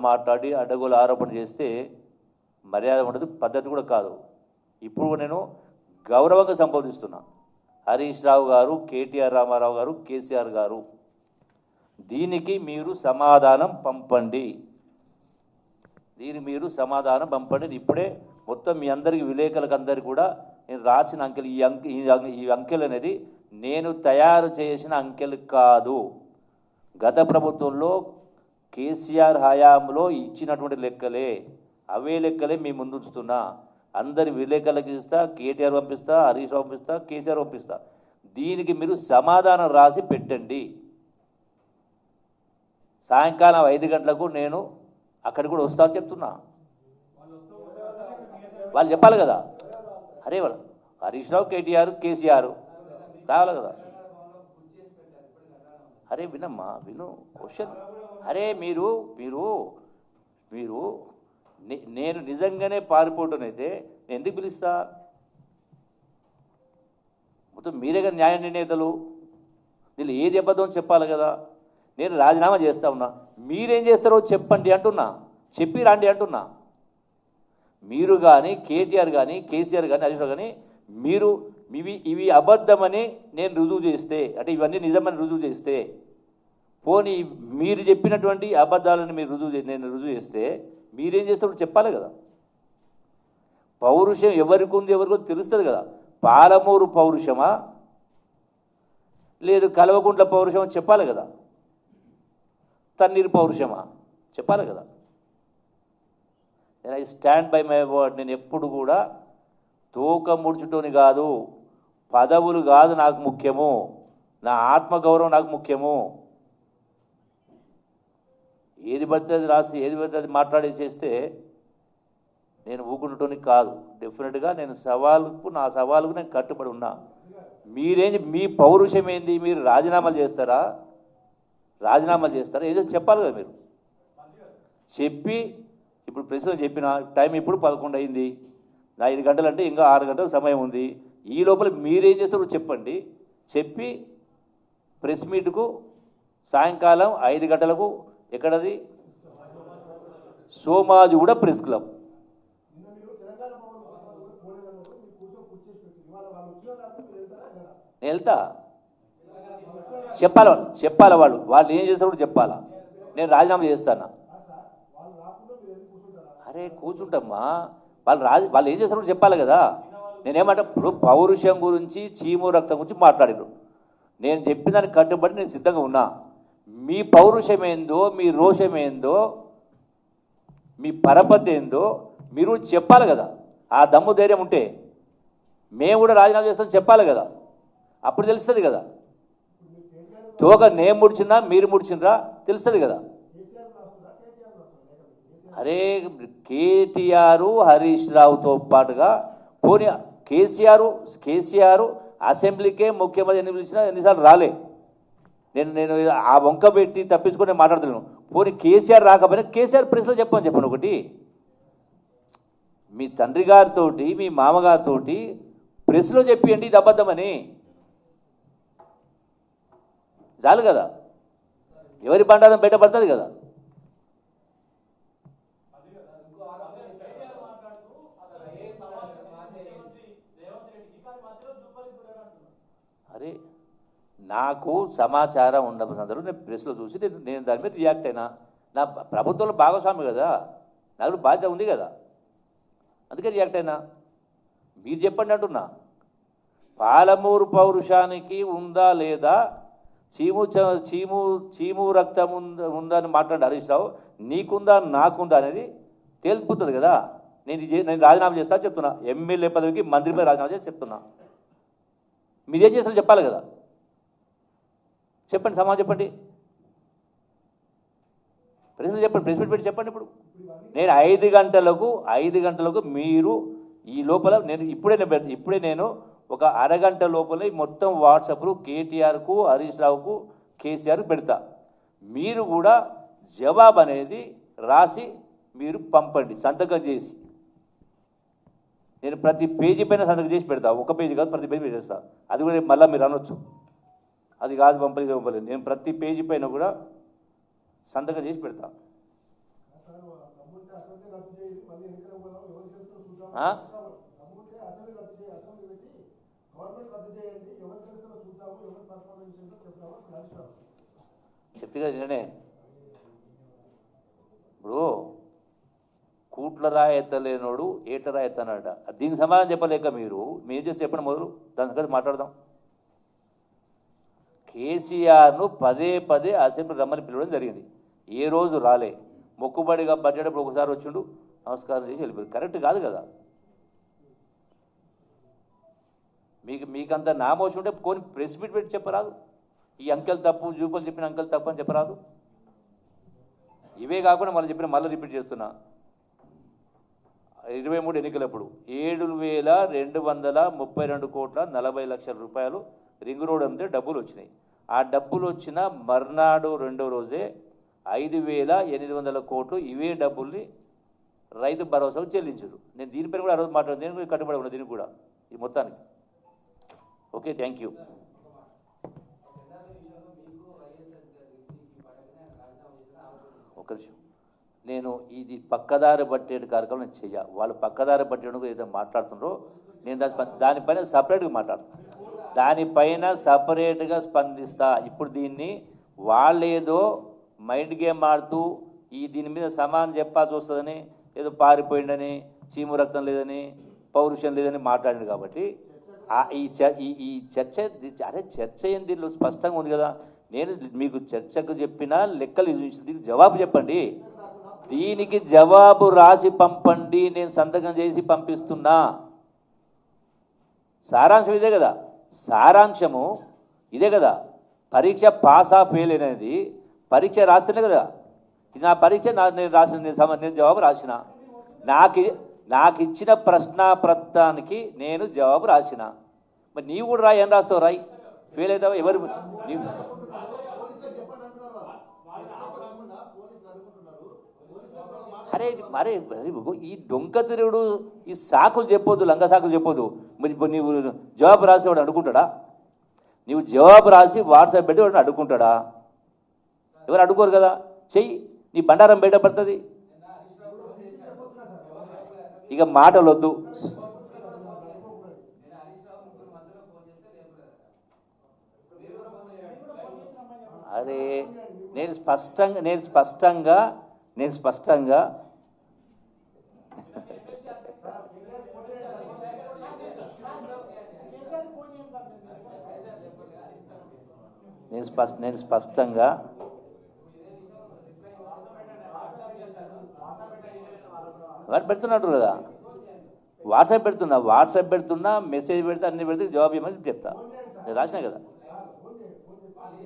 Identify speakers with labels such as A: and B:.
A: మాట్లాడి అడ్డగోలు ఆరోపణ చేస్తే మర్యాద ఉండదు, పద్ధతి కూడా కాదు. ఇప్పుడు నేను గౌరవంగా సంబోధిస్తున్నా. హరీష్ రావు గారు, కేటీఆర్ రామారావు గారు, కేసీఆర్ గారు, దీనికి మీరు సమాధానం పంపండి. ఇప్పుడే మొత్తం మీ అందరికీ విలేకరులకు అందరికీ కూడా నేను రాసిన అంకెలు, ఈ అంకెలు అనేది నేను తయారు చేసిన అంకెలు కాదు. గత ప్రభుత్వంలో కేసీఆర్ హయాంలో ఇచ్చినటువంటి లెక్కలే, అవే లెక్కలే మీ ముందు ఉంచుతున్నా. అందరి విలేకరులకు ఇస్తా, కేటీఆర్ పంపిస్తా, హరీష్ రావు పంపిస్తా, కేసీఆర్ పంపిస్తా. దీనికి మీరు సమాధానం రాసి పెట్టండి. సాయంకాలం 5 గంటలకు నేను అక్కడికి కూడా వస్తా అని చెప్తున్నా. వాళ్ళు చెప్పాలి కదా. అరే వాళ్ళు హరీష్ రావు, కేటీఆర్, కేసీఆర్ రావాలి కదా. అరే వినమ్మా, విను క్వశ్చన్. అరే మీరు మీరు మీరు నేను నిజంగానే పారిపోవటనైతే నేను ఎందుకు పిలుస్తా? మొత్తం మీరే కదా న్యాయ నిర్ణేతలు. వీళ్ళు ఏది అబద్ధం చెప్పాలి కదా. నేను రాజీనామా చేస్తా ఉన్నా, మీరేం చేస్తారో చెప్పండి అంటున్నా, చెప్పి రండి అంటున్నా. మీరు కానీ కేటీఆర్ కానీ కేసీఆర్ కానీ హరీష్ రావు కానీ మీరు ఇవి అబద్ధమని నేను రుజువు చేస్తే, అంటే ఇవన్నీ నిజమని రుజువు చేస్తే, పోనీ మీరు చెప్పినటువంటి అబద్ధాలను నేను రుజువు చేస్తే మీరేం చేస్తారో చెప్పాలి కదా. పౌరుషం ఎవరికి ఉంది ఎవరికో తెలుస్తుంది కదా. పాలమూరు పౌరుషమా లేదు కల్వకుంట్ల పౌరుషమా చెప్పాలి కదా. తన్నీరు పౌరుషమా చెప్పాలి కదా. I stand by my word. నేను ఎప్పుడు కూడా తోక ముడుచుటోని కాదు, పదవులు కాదు నాకు ముఖ్యము, నా ఆత్మగౌరవం నాకు ముఖ్యము. ఏది పడితే అది రాసి ఏది పడితే అది మాట్లాడి చేస్తే నేను ఊకుంటోని కాదు. డెఫినెట్గా నేను నా సవాలుకు నేను కట్టుబడి ఉన్నా. మీ పౌరుషం ఏంది? మీరు రాజీనామాలు చేస్తారా ఏదో చెప్పాలి కదా. మీరు చెప్పి ఇప్పుడు ప్రశ్న చెప్పిన టైం ఇప్పుడు 11 అయింది, నా 5 గంటలు అంటే ఇంకా 6 గంటల సమయం ఉంది. ఈ లోపల మీరేం చేస్తారో చెప్పండి. చెప్పి ప్రెస్ మీట్కు సాయంకాలం 5 గంటలకు ఎక్కడది? Somajiguda press club. నేను వెళ్తా. చెప్పాలి వాళ్ళు ఏం చేస్తారో చెప్పాలా. నేను రాజీనామా చేస్తానా? అరే కూర్చుంటమ్మా, వాళ్ళు ఏం చేస్తారో చెప్పాలి కదా. నేనేమంటే ఇప్పుడు పౌరుషం గురించి, చీము రక్తం గురించి మాట్లాడిను. నేను చెప్పిన దానికి కట్టుబడి నేను సిద్ధంగా ఉన్నా. మీ పౌరుషం ఏందో, మీ రోషం ఏందో, మీ పరపతి ఏందో మీరు చెప్పాలి కదా. ఆ దమ్ము ధైర్యం ఉంటే మేము కూడా రాజీనామా చేస్తామని చెప్పాలి కదా. అప్పుడు తెలుస్తుంది కదా. తోక నేను ముడిచినా మీరు ముడిచినరా తెలుస్తుంది కదా. అరే కేటీఆర్ హరీష్ రావుతో పాటుగా పోనీ కేసీఆర్ అసెంబ్లీకే ముఖ్యమంత్రి ఎన్ని పిలిచినా ఎన్నిసార్లు రాలే. నేను ఆ వంక పెట్టి తప్పించుకొని మాట్లాడుతున్నాను. పోనీ కేసీఆర్ రాకపోయినా కేసీఆర్ ప్రెస్లో చెప్పను ఒకటి. మీ తండ్రి గారితో మీ మామగారితో ప్రెస్లో చెప్పియండి ఇది అబద్ధమని. చాలు కదా, ఎవరి బండారం బయటపడుతుంది కదా. అరే నాకు సమాచారం ఉన్న సందర్భంలో నేను ప్రెస్లో చూసి నేను దాని మీద రియాక్ట్ అయినా. నా ప్రభుత్వంలో భాగస్వామి కదా, నాకు బాధ్యత ఉంది కదా, అందుకే రియాక్ట్ అయినా. మీరు చెప్పండి అంటున్నా. పాలమూరు పౌరుషానికి ఉందా లేదా, చీము రక్తం ఉందని మాట్లాడి హరీష్ రావు, నీకుందా నాకుందా అనేది తేలిపోతుంది కదా. నేను రాజీనామా చేస్తా చెప్తున్నా. ఎమ్మెల్యే పదవికి మంత్రి పదవి రాజీనామా చేసి చెప్తున్నా. మీరేం చేస్తారో చెప్పాలి కదా. చెప్పండి, సమాధానం చెప్పండి. ప్రెస్ మీట్ పెట్టి చెప్పండి. ఇప్పుడు నేను 5 గంటలకు మీరు ఈ లోపల ఇప్పుడే నేను ఒక అరగంట లోపల మొత్తం వాట్సాప్లు కేటీఆర్కు, హరీష్ రావుకు, కేసీఆర్కు పెడతా. మీరు కూడా జవాబు అనేది రాసి మీరు పంపండి, సంతకం చేసి. నేను ప్రతి పేజీ పైన సంతకం చేసి పెడతా. ఒక పేజీ కాదు, ప్రతి పేజీ చేస్తా. అది కూడా మళ్ళీ మీరు అనొచ్చు అది కాదు పంపలేదు. నేను ప్రతి పేజీ పైన కూడా సంతకం చేసి పెడతా. ఆ? చెప్తే కదా నేనే ఇప్పుడు కూట్ల రాయి ఎత్తలేనోడు ఏట రాయి ఎత్తనాడ దీనికి సమాధానం చెప్పలేక మీరు చేసి చెప్పండి మొదలు దాని సంగతి మాట్లాడదాం. కేసీఆర్ను పదే పదే అసెంబ్లీ రమ్మని పిలవడం జరిగింది. ఏ రోజు రాలే. మొక్కుబడిగా బడ్జెట్ అప్పుడు ఒకసారి వచ్చిండు, నమస్కారం చేసి వెళ్ళిపోయింది. కరెక్ట్ కాదు కదా. మీకంత నామోషం ఉంటే కొన్ని ప్రెస్ మీట్ పెట్టి చెప్పరాదు. ఈ అంకెలు తప్పు, జూపలు చెప్పిన అంకెలు తప్పు అని చెప్పరాదు. ఇవే కాకుండా మళ్ళీ రిపీట్ చేస్తున్నా. 23 ఎన్నికలప్పుడు 7,232 కోట్ల 40 లక్షల రూపాయలు రింగ్ రోడ్ అంతే డబ్బులు వచ్చినాయి. ఆ డబ్బులు వచ్చిన మర్నాడు రెండో రోజే 5,800 కోట్లు ఇవే డబ్బుల్ని రైతు భరోసాకు చెల్లించారు. నేను దీనిపైన కూడా ఆ రోజు మాట్లాడాను. నేను కూడా కట్టుబడి ఉన్నా దీనికి కూడా ఈ మొత్తానికి. Okay, thank you. ఒక నిమిషం, నేను ఇది పక్కదారి పట్టేడు కార్యక్రమం నేను చెయ్య. వాళ్ళు పక్కదారి పట్టేందుకు ఏదైతే మాట్లాడుతున్నారో నేను దానిపైన సపరేట్గా మాట్లాడుతాను. దానిపైన సపరేట్గా స్పందిస్తా. ఇప్పుడు దీన్ని వాళ్ళేదో మైండ్ గేమ్ ఆడుతూ దీని మీద సమానం చెప్పాల్సి వస్తుందని, ఏదో పారిపోయిందని, చీము రక్తం లేదని, పౌరుషం లేదని మాట్లాడింది. కాబట్టి ఈ చర్చ చర్చ ఏంది? దీనిలో స్పష్టంగా ఉంది కదా. నేను మీకు చర్చకు చెప్పిన లెక్కలు దీనికి జవాబు చెప్పండి. దీనికి జవాబు రాసి పంపండి, నేను సంతకం చేసి పంపిస్తున్నా. సారాంశం ఇదే కదా. సారాంశము ఇదే కదా. పరీక్ష పాస్ ఆఫ్ ఫెయిల్ అనేది పరీక్ష రాస్తేనే కదా. నా పరీక్ష నేను జవాబు రాసిన. నాకు ఇచ్చిన ప్రశ్నాపత్రానికి నేను జవాబు రాసిన. మరి నీవు కూడా రాయి. ఏం రాస్తావు? రాయి. ఫెయిల్ అవుతావా? ఎవరు మరే ఈ డొంక తిరుగుడు, ఈ సాకులు చెప్పొద్దు, లంగ సాకులు చెప్పొద్దు. మరి నీవు జవాబు రాసి వాడు అడుగుంటాడా? నీవు జవాబు రాసి వాట్సాప్ పెట్టి వాడిని అడుగుంటాడా? ఎవరు అడుకోరు కదా. చెయ్యి, నీ బండారం బయటపడుతుంది. ఇక మాటలు వద్దు. అరే నేను స్పష్టంగా పెడుతున్నట్టు కదా. వాట్సాప్ పెడుతున్నా, మెసేజ్ పెడితే అన్ని పెడితే జవాబు ఇవ్వమని చెప్తా. నేను రాసినా కదా.